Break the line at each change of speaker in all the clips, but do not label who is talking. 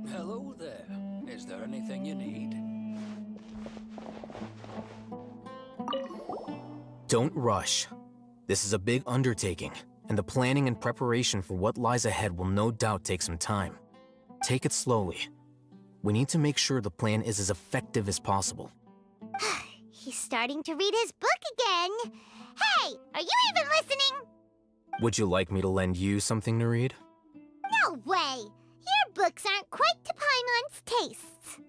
Hello there. Is there anything you need?
Don't rush. This is a big undertaking, and the planning and preparation for what lies ahead will no doubt take some time. Take it slowly. We need to make sure the plan is as effective as possible.
He's starting to read his book again. Hey, are you even listening?
Would you like me to lend you something to read?
No way! Your books aren't quite to Paimon's tastes.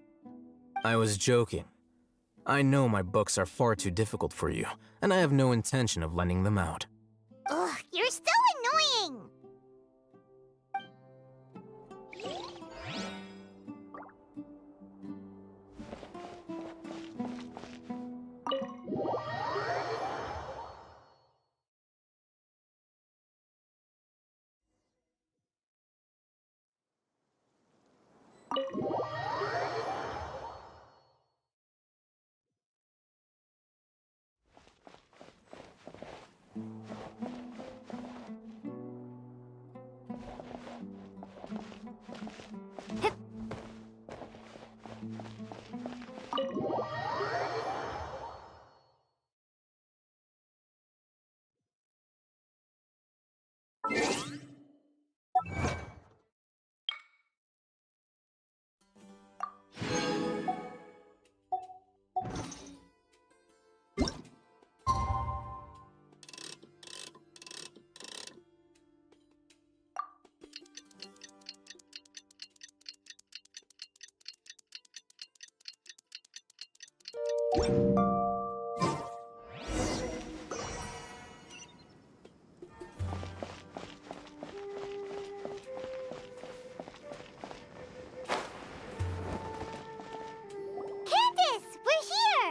I was joking. I know my books are far too difficult for you, and I have no intention of lending them out.
Ugh, you're so annoying! Candace, we're here!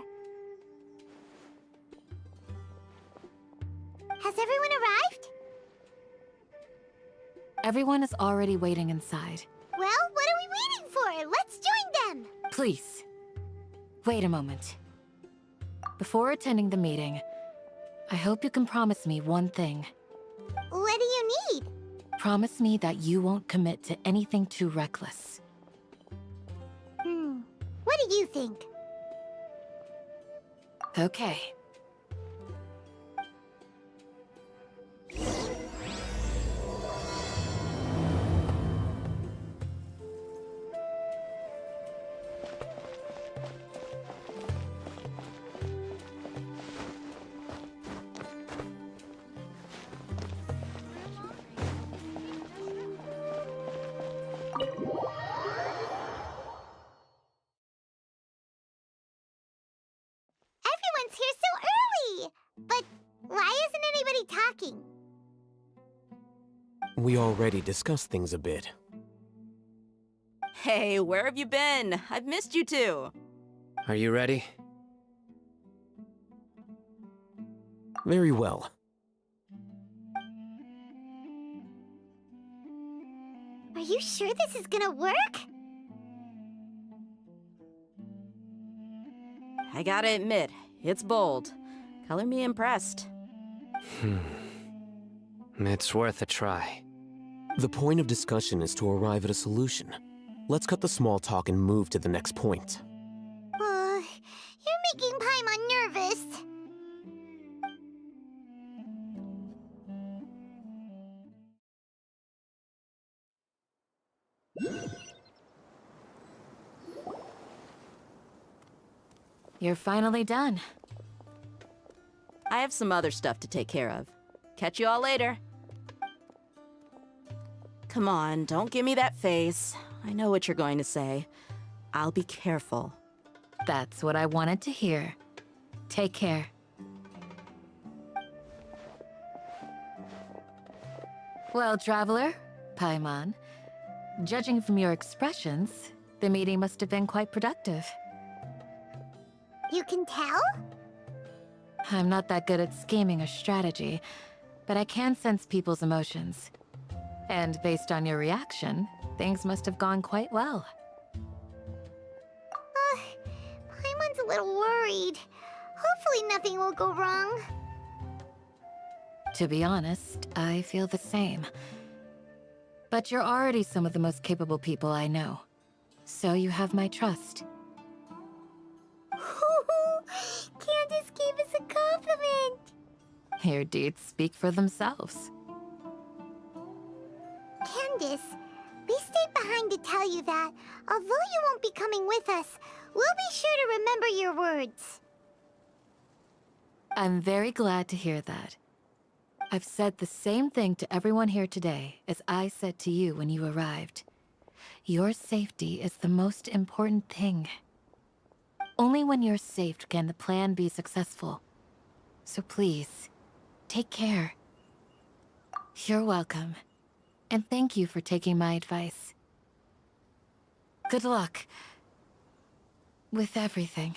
Has everyone arrived?
Everyone is already waiting inside.
Well, what are we waiting for? Let's join them!
Please, wait a moment. Before attending the meeting, I hope you can promise me one thing.
What do you need?
Promise me that you won't commit to anything too reckless.
What do you think?
Okay.
Everyone's here so early! But why isn't anybody talking?
We already discussed things a bit.
Hey, where have you been? I've missed you too.
Are you ready?
Very well.
Are you sure this is gonna work?
I gotta admit, it's bold. Color me impressed.
It's worth a try.
The point of discussion is to arrive at a solution. Let's cut the small talk and move to the next point.
You're making Paimon nervous.
You're finally done.
I have some other stuff to take care of. Catch you all later. Come on, don't give me that face. I know what you're going to say. I'll be careful.
That's what I wanted to hear. Take care. Well, Traveler, Paimon, judging from your expressions, the meeting must have been quite productive.
You can tell?
I'm not that good at scheming or strategy, but I can sense people's emotions. And based on your reaction, things must have gone quite well.
Paimon's a little worried. Hopefully nothing will go wrong.
To be honest, I feel the same. But you're already some of the most capable people I know. So you have my trust.
Candace gave us a compliment.
Your deeds speak for themselves.
Candace, we stayed behind to tell you that, although you won't be coming with us, we'll be sure to remember your words.
I'm very glad to hear that. I've said the same thing to everyone here today as I said to you when you arrived. Your safety is the most important thing. Only when you're safe can the plan be successful. So please, take care. You're welcome. And thank you for taking my advice. Good luck with everything.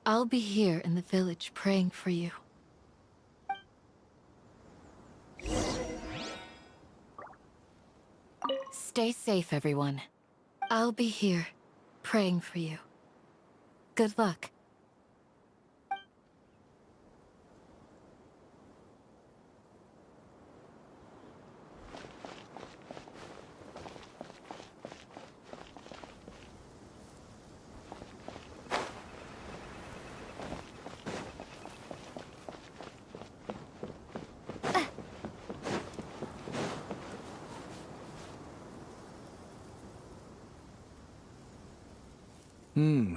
I'll be here in the village praying for you. Stay safe, everyone. I'll be here praying for you. Good luck.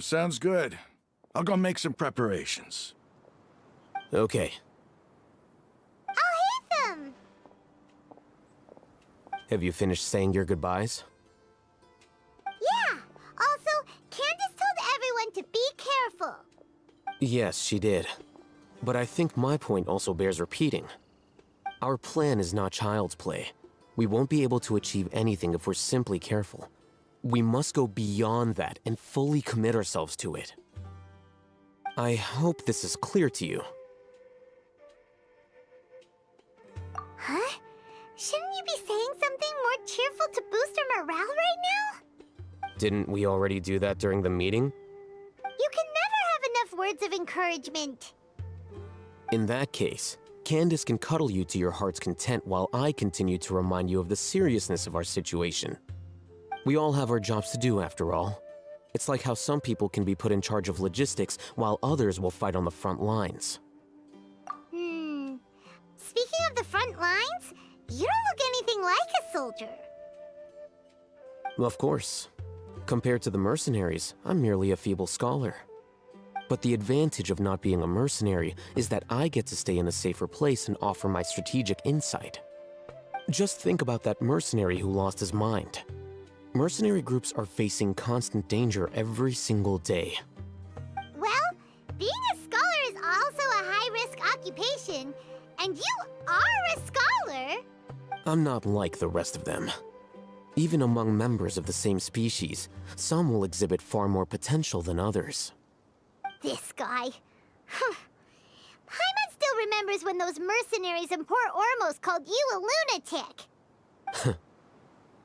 Sounds good. I'll go make some preparations.
Okay.
I'll hate them!
Have you finished saying your goodbyes?
Yeah! Also, Candace told everyone to be careful.
Yes, she did. But I think my point also bears repeating. Our plan is not child's play. We won't be able to achieve anything if we're simply careful. We must go beyond that and fully commit ourselves to it. I hope this is clear to you.
Huh? Shouldn't you be saying something more cheerful to boost our morale right now?
Didn't we already do that during the meeting?
You can never have enough words of encouragement.
In that case, Candace can cuddle you to your heart's content while I continue to remind you of the seriousness of our situation. We all have our jobs to do, after all. It's like how some people can be put in charge of logistics while others will fight on the front lines.
Speaking of the front lines, you don't look anything like a soldier.
Of course. Compared to the mercenaries, I'm merely a feeble scholar. But the advantage of not being a mercenary is that I get to stay in a safer place and offer my strategic insight. Just think about that mercenary who lost his mind. Mercenary groups are facing constant danger every single day.
Well, being a scholar is also a high-risk occupation, and you are a scholar!
I'm not like the rest of them. Even among members of the same species, some will exhibit far more potential than others.
This guy. Paimon still remembers when those mercenaries in Port Ormos called you a lunatic.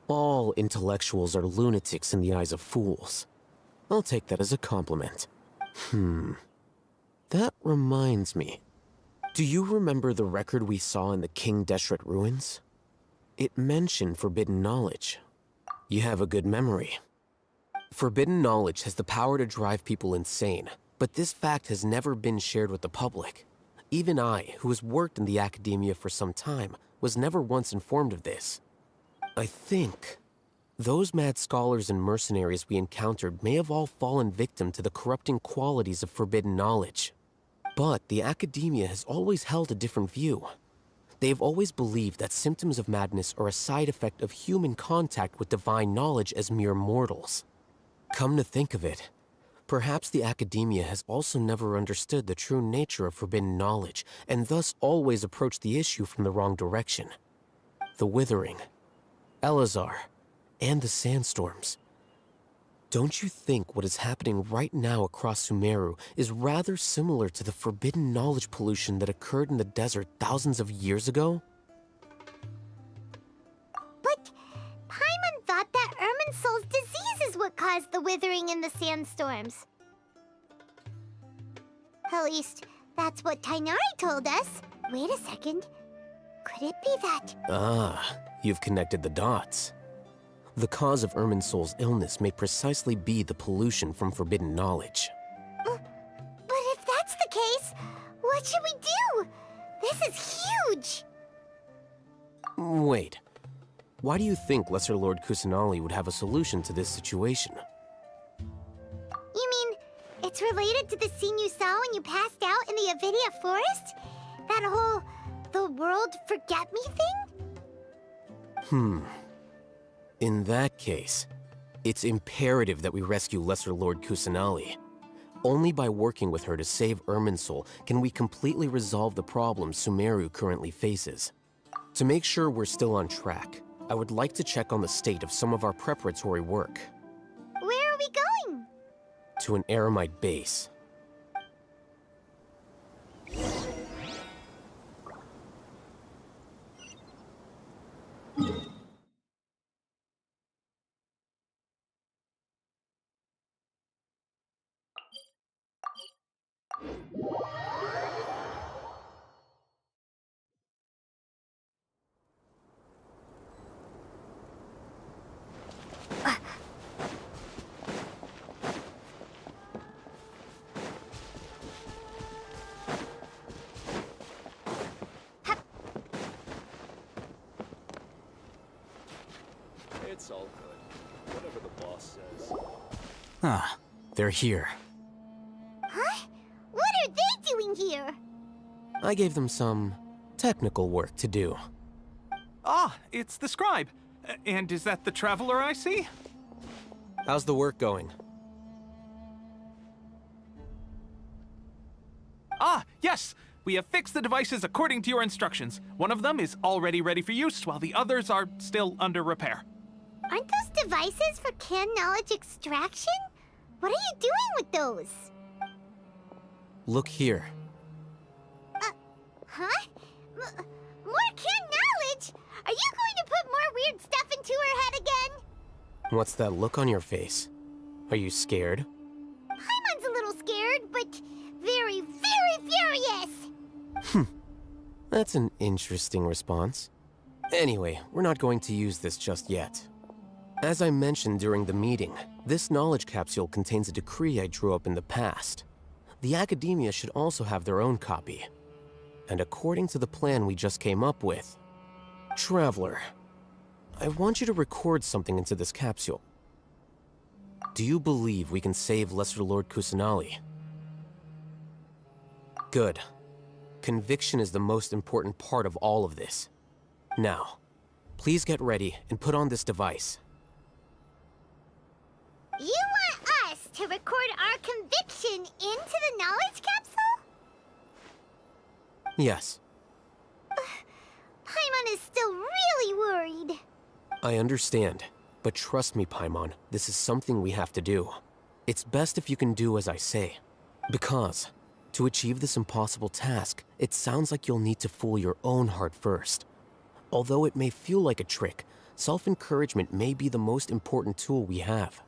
All intellectuals are lunatics in the eyes of fools. I'll take that as a compliment. That reminds me. Do you remember the record we saw in the King Deshret ruins? It mentioned forbidden knowledge. You have a good memory. Forbidden knowledge has the power to drive people insane, but this fact has never been shared with the public. Even I, who has worked in the academia for some time, was never once informed of this. I think those mad scholars and mercenaries we encountered may have all fallen victim to the corrupting qualities of forbidden knowledge. But the academia has always held a different view. They have always believed that symptoms of madness are a side effect of human contact with divine knowledge as mere mortals. Come to think of it, perhaps the academia has also never understood the true nature of forbidden knowledge, and thus always approached the issue from the wrong direction. The Withering, Elazar, and the sandstorms. Don't you think what is happening right now across Sumeru is rather similar to the forbidden knowledge pollution that occurred in the desert thousands of years ago?
But Paimon thought that Irminsul's disease is what caused the withering in the sandstorms. At least, that's what Tainari told us. Wait a second. Could it be that?
Ah, you've connected the dots. The cause of Irminsul's illness may precisely be the pollution from forbidden knowledge.
But if that's the case, what should we do? This is huge!
Wait. Why do you think Lesser Lord Kusanali would have a solution to this situation?
You mean, it's related to the scene you saw when you passed out in the Avidia Forest? That whole, the world forget me thing?
In that case, it's imperative that we rescue Lesser Lord Kusanali. Only by working with her to save Irminsul can we completely resolve the problems Sumeru currently faces. To make sure we're still on track, I would like to check on the state of some of our preparatory work.
Where are we going?
To an Eremite base.
It's all good. Whatever the boss says.
Ah, they're here.
Huh? What are they doing here?
I gave them some technical work to do.
Ah, it's the scribe. And is that the traveler I see?
How's the work going?
Ah, yes! We have fixed the devices according to your instructions. One of them is already ready for use, while the others are still under repair.
Aren't those devices for canned knowledge extraction? What are you doing with those?
Look here.
Huh? More canned knowledge? Are you going to put more weird stuff into her head again?
What's that look on your face? Are you scared?
Paimon's a little scared, but very, very furious!
That's an interesting response. Anyway, we're not going to use this just yet. As I mentioned during the meeting, this knowledge capsule contains a decree I drew up in the past. The academia should also have their own copy. And according to the plan we just came up with, Traveler, I want you to record something into this capsule. Do you believe we can save Lesser Lord Kusanali? Good. Conviction is the most important part of all of this. Now, please get ready and put on this device.
You want us to record our conviction into the knowledge capsule?
Yes,
Paimon is still really worried.
I understand. But trust me, Paimon, this is something we have to do. It's best if you can do as I say. Because, to achieve this impossible task, it sounds like you'll need to fool your own heart first. Although it may feel like a trick, self-encouragement may be the most important tool we have.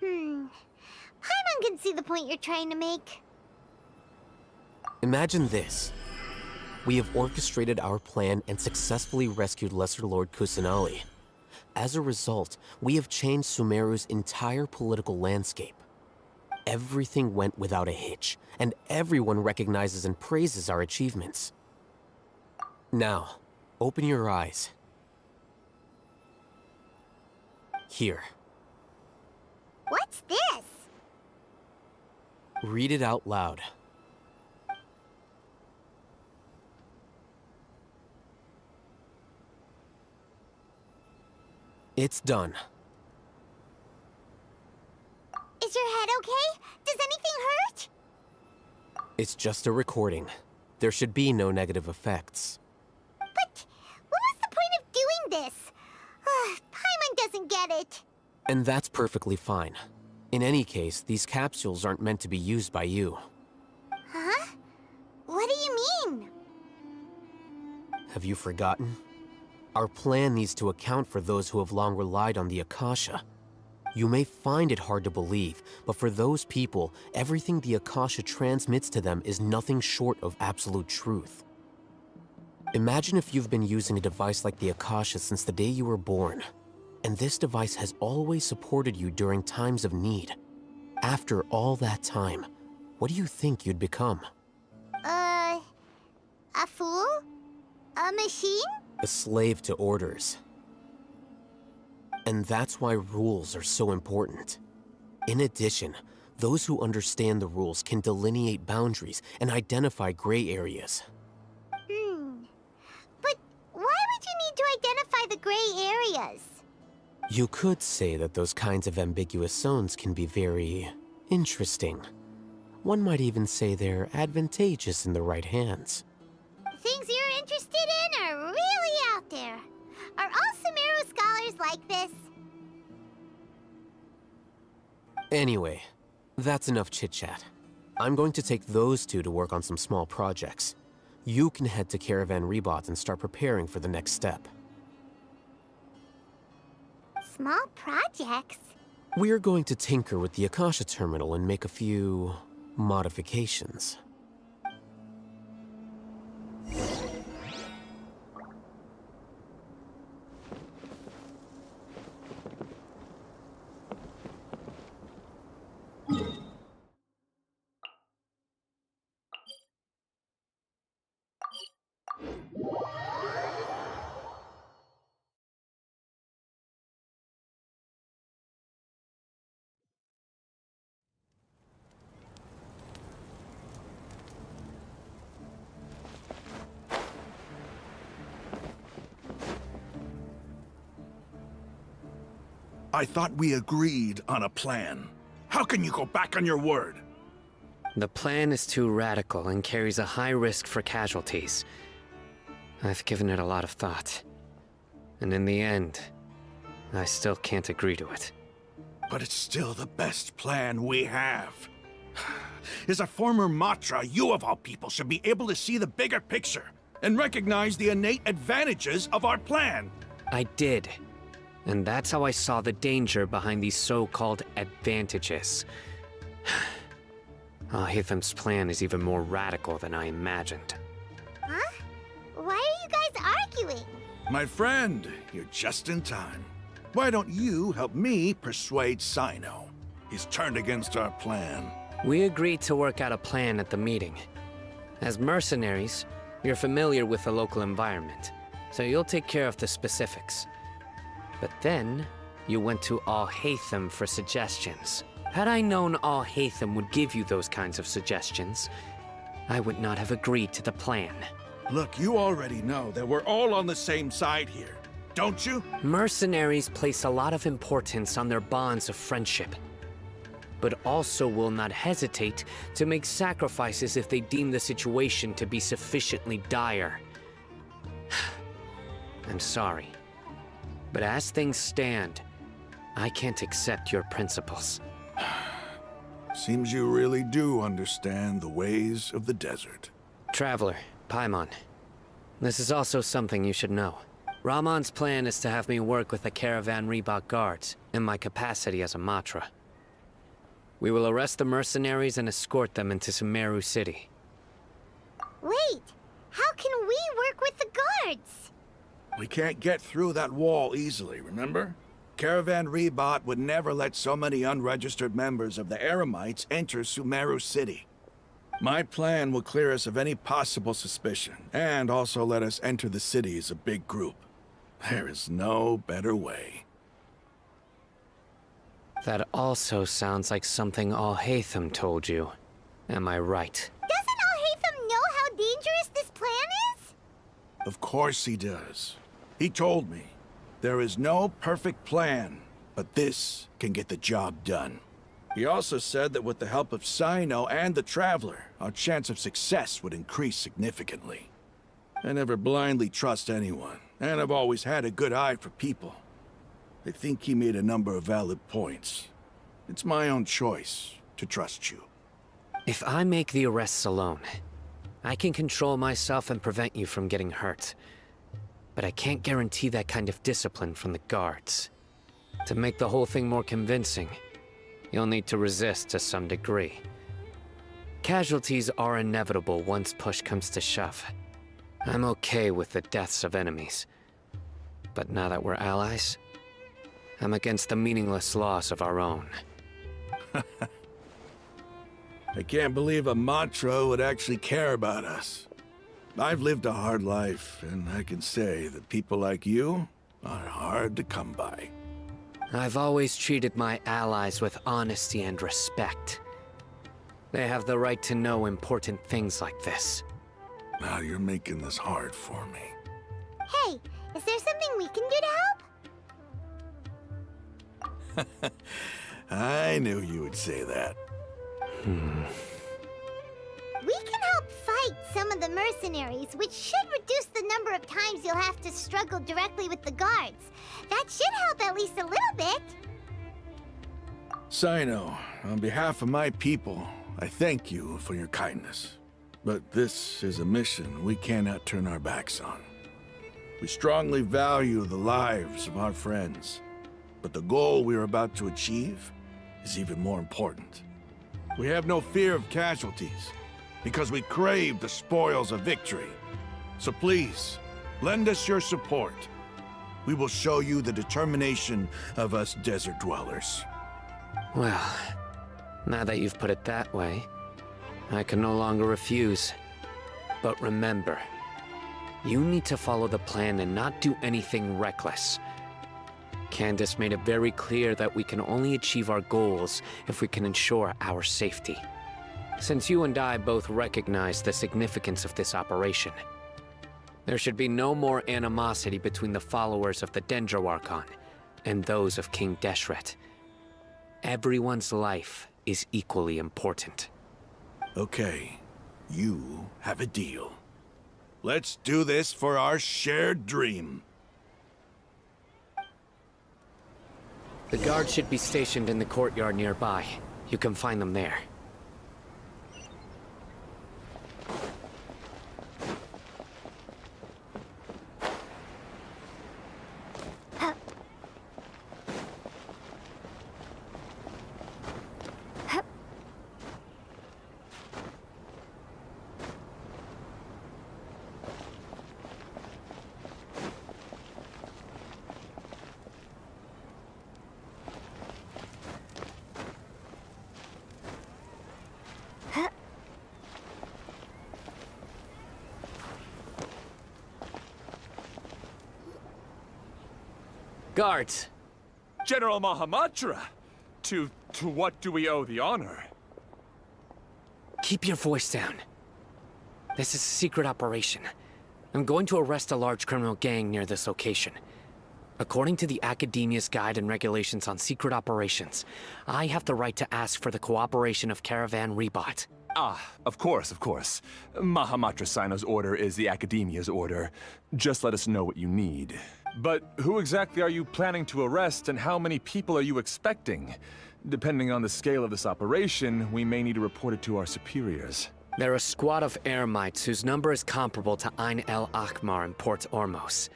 Paimon can see the point you're trying to make.
Imagine this. We have orchestrated our plan and successfully rescued Lesser Lord Kusanali. As a result, we have changed Sumeru's entire political landscape. Everything went without a hitch, and everyone recognizes and praises our achievements. Now, open your eyes. Here.
What's this?
Read it out loud. It's done.
Is your head okay? Does anything hurt?
It's just a recording. There should be no negative effects.
But what was the point of doing this? Paimon doesn't get it.
And that's perfectly fine. In any case, these capsules aren't meant to be used by you.
Huh? What do you mean?
Have you forgotten? Our plan needs to account for those who have long relied on the Akasha. You may find it hard to believe, but for those people, everything the Akasha transmits to them is nothing short of absolute truth. Imagine if you've been using a device like the Akasha since the day you were born. And this device has always supported you during times of need. After all that time, what do you think you'd become?
A fool? A machine?
A slave to orders. And that's why rules are so important. In addition, those who understand the rules can delineate boundaries and identify gray areas.
But why would you need to identify the gray areas?
You could say that those kinds of ambiguous zones can be very interesting. One might even say they're advantageous in the right hands.
Things you're interested in are really out there. Are all Sumeru scholars like this?
Anyway, that's enough chit-chat. I'm going to take those two to work on some small projects. You can head to Caravan Rebot and start preparing for the next step.
Small projects?
We're going to tinker with the Akasha terminal and make a few modifications.
I thought we agreed on a plan. How can you go back on your word?
The plan is too radical and carries a high risk for casualties. I've given it a lot of thought. And in the end, I still can't agree to it.
But it's still the best plan we have. As a former Matra, you of all people should be able to see the bigger picture and recognize the innate advantages of our plan.
I did. And that's how I saw the danger behind these so-called advantages. Al-Hitham's plan is even more radical than I imagined.
Huh? Why are you guys arguing?
My friend, you're just in time. Why don't you help me persuade Sino? He's turned against our plan.
We agreed to work out a plan at the meeting. As mercenaries, you're familiar with the local environment, so you'll take care of the specifics. But then, you went to Al-Haitham for suggestions. Had I known Al-Haitham would give you those kinds of suggestions, I would not have agreed to the plan.
Look, you already know that we're all on the same side here, don't you?
Mercenaries place a lot of importance on their bonds of friendship, but also will not hesitate to make sacrifices if they deem the situation to be sufficiently dire. I'm sorry, but as things stand, I can't accept your principles.
Seems you really do understand the ways of the desert.
Traveler, Paimon, this is also something you should know. Rahman's plan is to have me work with the Caravan Rebot guards in my capacity as a Matra. We will arrest the mercenaries and escort them into Sumeru City.
Wait, how can we work with the guards?
We can't get through that wall easily, remember? Caravan Rebot would never let so many unregistered members of the Eremites enter Sumeru City. My plan will clear us of any possible suspicion, and also let us enter the city as a big group. There is no better way.
That also sounds like something Al-Haitham told you. Am I right?
Doesn't Al-Haitham know how dangerous this plan is?
Of course he does. He told me, there is no perfect plan, but this can get the job done. He also said that with the help of Sino and the Traveler, our chance of success would increase significantly. I never blindly trust anyone, and I've always had a good eye for people. I think he made a number of valid points. It's my own choice to trust you.
If I make the arrests alone, I can control myself and prevent you from getting hurt. But I can't guarantee that kind of discipline from the guards. To make the whole thing more convincing, you'll need to resist to some degree. Casualties are inevitable once push comes to shove. I'm okay with the deaths of enemies. But now that we're allies, I'm against the meaningless laws of our own.
I can't believe a mantra would actually care about us. I've lived a hard life, and I can say that people like you are hard to come by.
I've always treated my allies with honesty and respect. They have the right to know important things like this.
Now you're making this hard for me.
Hey, is there something we can do to help?
I knew you would say that.
We can help fight some of the mercenaries, which should reduce the number of times you'll have to struggle directly with the guards. That should help at least a little bit.
Sino, on behalf of my people, I thank you for your kindness. But this is a mission we cannot turn our backs on. We strongly value the lives of our friends, but the goal we are about to achieve is even more important. We have no fear of casualties, because we crave the spoils of victory. So please, lend us your support. We will show you the determination of us desert dwellers.
Well, now that you've put it that way, I can no longer refuse. But remember, you need to follow the plan and not do anything reckless. Candace made it very clear that we can only achieve our goals if we can ensure our safety. Since you and I both recognize the significance of this operation, there should be no more animosity between the followers of the Dendro Archon and those of King Deshret. Everyone's life is equally important.
Okay, you have a deal. Let's do this for our shared dream.
The guards should be stationed in the courtyard nearby. You can find them there. Guards!
General Mahamatra! To what do we owe the honor?
Keep your voice down. This is a secret operation. I'm going to arrest a large criminal gang near this location. According to the Academia's Guide and Regulations on Secret Operations, I have the right to ask for the cooperation of Caravan Rebot.
Ah, of course, of course. Mahamatra Sino's order is the Academia's order. Just let us know what you need. But who exactly are you planning to arrest, and how many people are you expecting? Depending on the scale of this operation, we may need to report it to our superiors.
They're a squad of Eremites whose number is comparable to Ain el Akhmar in Port Ormos.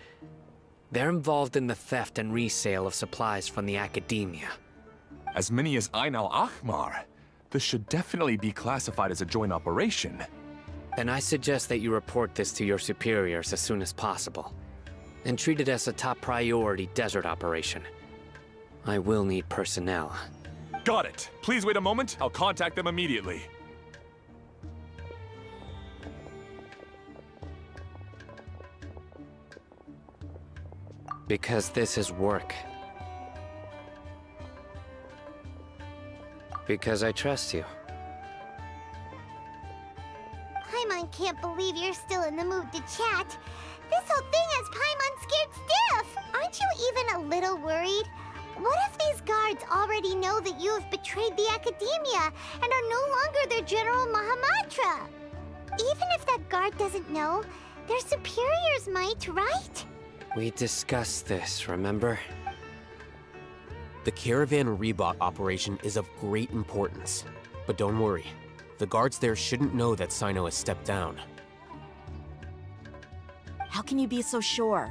They're involved in the theft and resale of supplies from the Academia.
As many as Ain al Akhmar? This should definitely be classified as a joint operation.
Then I suggest that you report this to your superiors as soon as possible, and treat it as a top priority desert operation. I will need personnel.
Got it. Please wait a moment. I'll contact them immediately.
Because this is work. Because I trust you.
Paimon can't believe you're still in the mood to chat. This whole thing has Paimon scared stiff! Aren't you even a little worried? What if these guards already know that you have betrayed the Academia and are no longer their General Mahamatra? Even if that guard doesn't know, their superiors might, right?
We discussed this, remember?
The Caravan Rebot operation is of great importance. But don't worry, the guards there shouldn't know that Sino has stepped down.
How can you be so sure?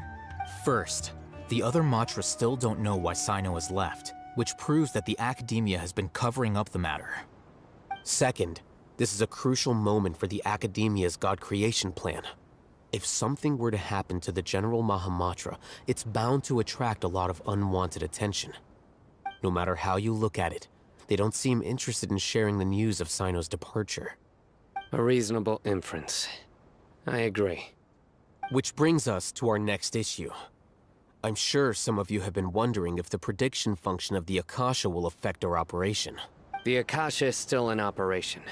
First, the other Matra still don't know why Sino has left, which proves that the Academia has been covering up the matter. Second, this is a crucial moment for the Academia's God creation plan. If something were to happen to the General Mahamatra, it's bound to attract a lot of unwanted attention. No matter how you look at it, they don't seem interested in sharing the news of Sino's departure.
A reasonable inference. I agree.
Which brings us to our next issue. I'm sure some of you have been wondering if the prediction function of the Akasha will affect our operation.
The Akasha is still in operation,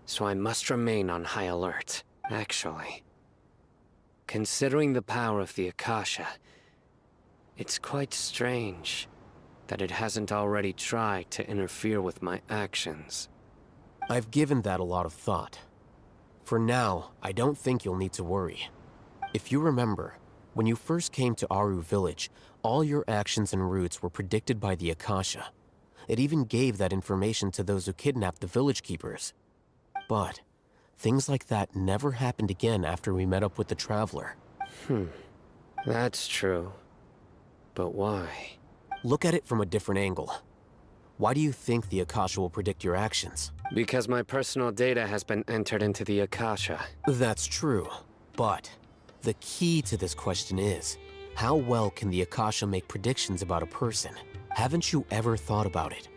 so I must remain on high alert. Actually, considering the power of the Akasha, it's quite strange that it hasn't already tried to interfere with my actions.
I've given that a lot of thought. For now, I don't think you'll need to worry. If you remember, when you first came to Aru Village, all your actions and routes were predicted by the Akasha. It even gave that information to those who kidnapped the village keepers. But things like that never happened again after we met up with the Traveler.
That's true. But why?
Look at it from a different angle. Why do you think the Akasha will predict your actions?
Because my personal data has been entered into the Akasha.
That's true, but the key to this question is, how well can the Akasha make predictions about a person? Haven't you ever thought about it?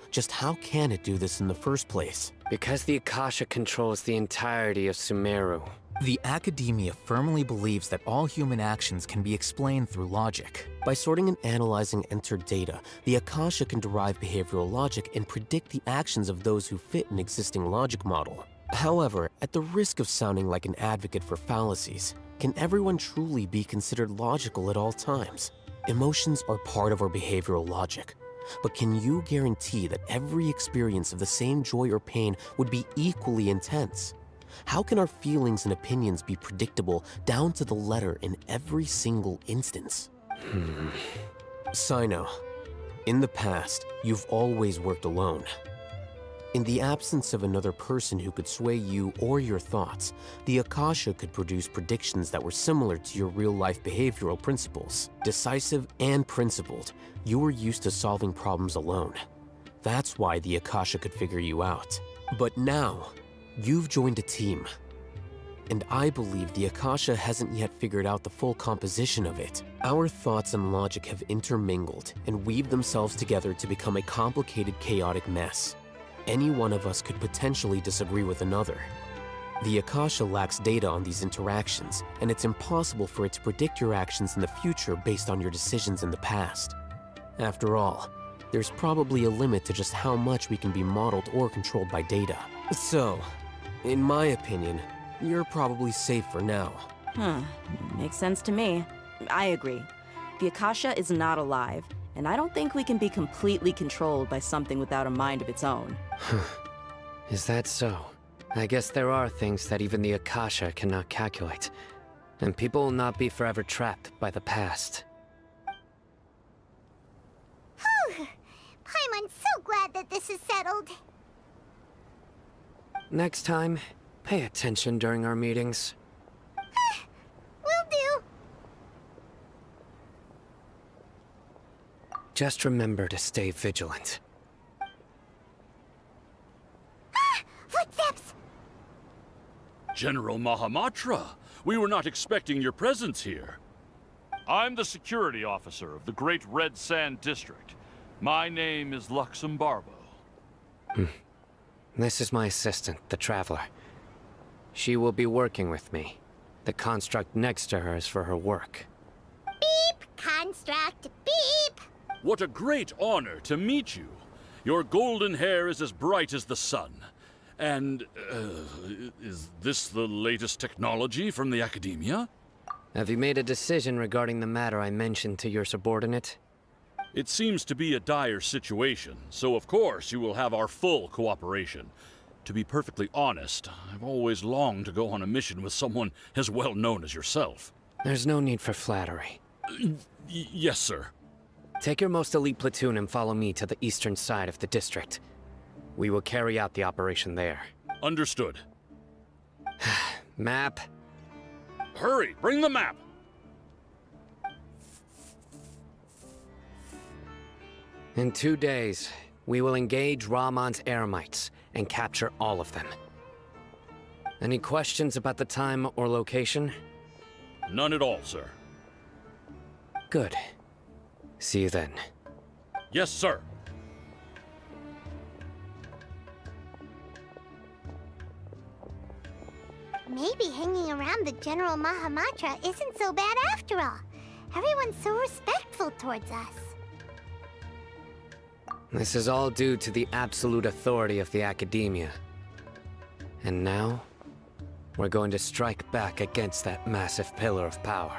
Just how can it do this in the first place?
Because the Akasha controls the entirety of Sumeru.
The Academia firmly believes that all human actions can be explained through logic.
By sorting and analyzing entered data, the Akasha can derive behavioral logic and predict the actions of those who fit an existing logic model. However, at the risk of sounding like an advocate for fallacies, can everyone truly be considered logical at all times? Emotions are part of our behavioral logic. But can you guarantee that every experience of the same joy or pain would be equally intense? How can our feelings and opinions be predictable down to the letter in every single instance? Sino, in the past, you've always worked alone. In the absence of another person who could sway you or your thoughts, the Akasha could produce predictions that were similar to your real-life behavioral principles. Decisive and principled, you were used to solving problems alone. That's why the Akasha could figure you out. But now, you've joined a team. And I believe the Akasha hasn't yet figured out the full composition of it. Our thoughts and logic have intermingled and weaved themselves together to become a complicated, chaotic mess. Any one of us could potentially disagree with another. The Akasha lacks data on these interactions, and it's impossible for it to predict your actions in the future based on your decisions in the past. After all, there's probably a limit to just how much we can be modeled or controlled by data. So, in my opinion, you're probably safe for now.
Makes sense to me. I agree. The Akasha is not alive, and I don't think we can be completely controlled by something without a mind of its own.
Is that so? I guess there are things that even the Akasha cannot calculate, and people will not be forever trapped by the past.
Paimon's so glad that this is settled.
Next time, pay attention during our meetings.
Will do.
Just remember to stay vigilant.
Footsteps!
General Mahamatra, we were not expecting your presence here. I'm the security officer of the Great Red Sand District. My name is Luxembarbo.
This is my assistant, the Traveler. She will be working with me. The construct next to her is for her work.
Beep! Construct, beep!
What a great honor to meet you. Your golden hair is as bright as the sun. And, is this the latest technology from the Academia?
Have you made a decision regarding the matter I mentioned to your subordinate?
It seems to be a dire situation, so of course you will have our full cooperation. To be perfectly honest, I've always longed to go on a mission with someone as well known as yourself.
There's no need for flattery.
Yes, sir.
Take your most elite platoon and follow me to the eastern side of the district. We will carry out the operation there.
Understood.
Map.
Hurry, bring the map!
In 2 days, we will engage Rahman's Eremites and capture all of them. Any questions about the time or location?
None at all, sir.
Good. See you then.
Yes, sir.
Maybe hanging around the General Mahamatra isn't so bad after all. Everyone's so respectful towards us.
This is all due to the absolute authority of the Academia. And now, we're going to strike back against that massive pillar of power.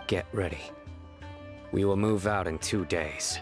Get ready. We will move out in 2 days.